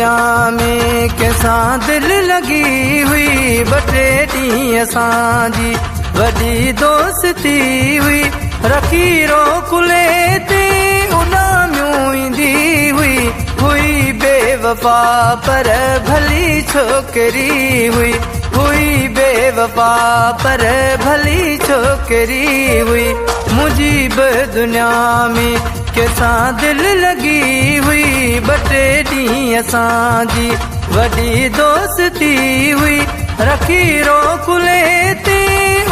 दुनिया में कैसा दिल लगी हुई बटे ॾींहं असांजी वॾी दोस्ती हुई रखी रोकुले ते उॾामियूं ईंदी हुई बेवफा पर भली छोकिरी हुई बेवफा पर भली छोकिरी हुई मुंहिंजी बि दुनिया में कैसा दिल लगी हुई बटे ॾींहं असांजी वॾी दोस्ती हुई रखी रोकुले ते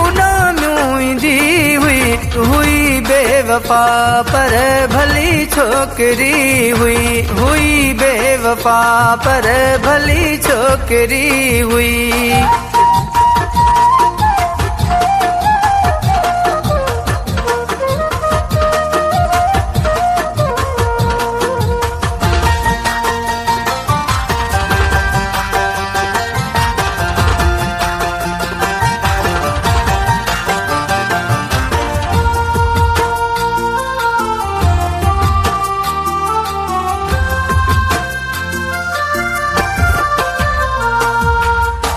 उॾामियूं ईंदी हुई बेवफा पर भली छोकिरी हुई बेवफा पर भली छोकिरी हुई।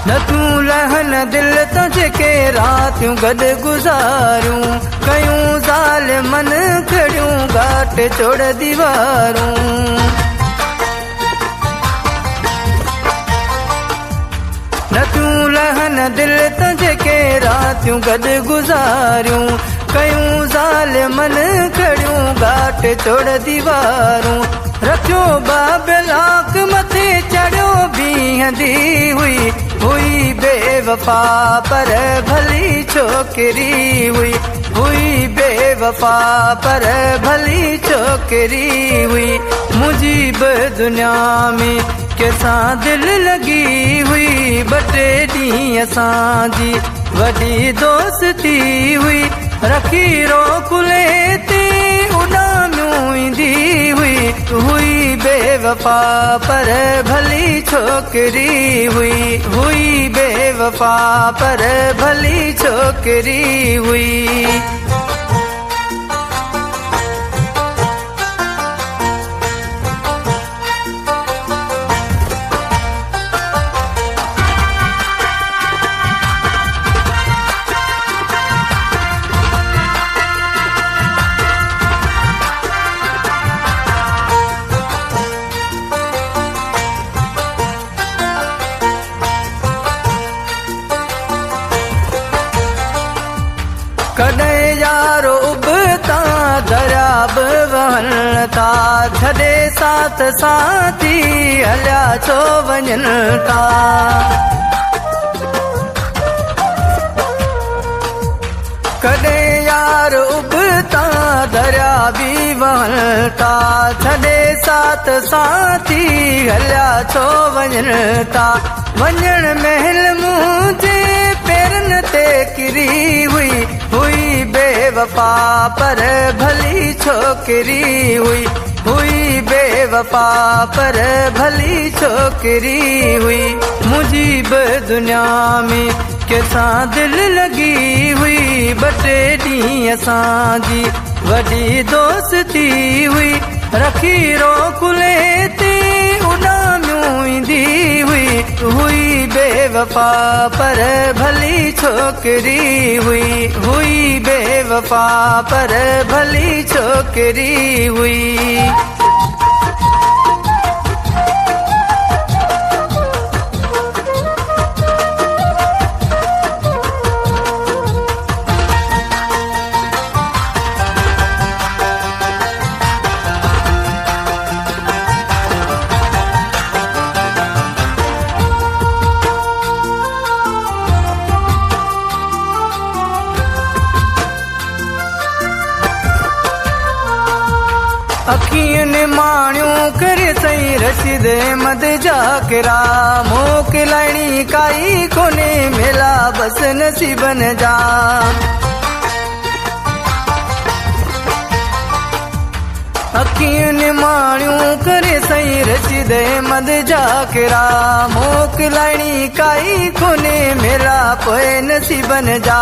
न तूं लहन दिल तो जेके रातियूं गॾु गुज़ारियूं कयूं ज़ालिमन खड़ियूं घाट चोड़ दीवारूं न तूं लहन दिल तो जेके रातियूं गॾु गुज़ारियूं कयूं ज़ालिमन खड़ियूं घाट चोड़ दीवारूं रखियो बाबलाक मथे चढ़ियो बीहंदी हुई बेवफा पर भली छोकिरी हुई बेवफा पर भली छोकिरी हुई मुंहिंजी बि दुनिया में कैसा दिल लगी हुई बटे ॾींहं असांजी वॾी दोस्ती हुई रखी रोकुले ते उॾामियूं ईंदी हुई बेवफा पर भली छोकिरी हुई बेवफा पर भली छोकिरी हुई। कॾहिं यारो उबता दरिया बि वहनि था छॾे साथ साथी हलिया छो वञनि था कॾहिं यार उबता दरिया बि वहनि था छॾे साथ साथी हलिया छो वञनि था वञण महिल मुंहिंजे पेरनि ते किरी हुई बेवफा पर भली छोकिरी हुई बेवफा पर भली छोकिरी हुई मुंहिंजी बि दुनिया में कैसा दिल लगी हुई बटे ॾींहं असांजी वॾी दोस्ती हुई रखी रोकुले ते उॾामियूं ईंदी हुई बेवफा पर भली छोकिरी हुई बेवफा पर भली छोकिरी हुई। अखियुनि माणियूं करे सही रशीद अहमद जा किरा मोकिलाइणी काई कोने मिला बस नसीबन जा अखियुनि माणियूं करे सही रशीद अहमद जा किरा मोकिलाइणी काई कोने मिला पोइ नसीबन जा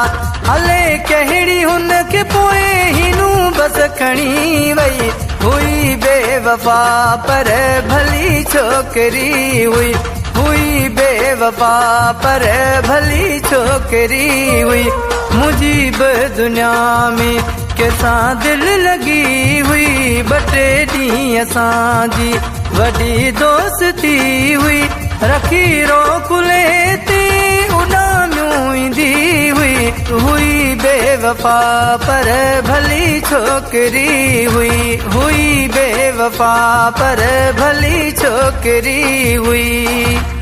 हले कहिड़ी हुन खे पोइ हिनू बस खणी वई हुई बेवफा पर भली छोकिरी छोकरी हुई बेवफा पर भली छोकरी हुई। मुझी दुनिया में कैसा दिल लगी हुई, बटे डी असांजी वडी दोस्ती हुई। रखी रोकुले ते उड़ामियूं ईंदी हुई बेवफा पर भली छोकरी हुई बेवफा पर भली छोकरी हुई।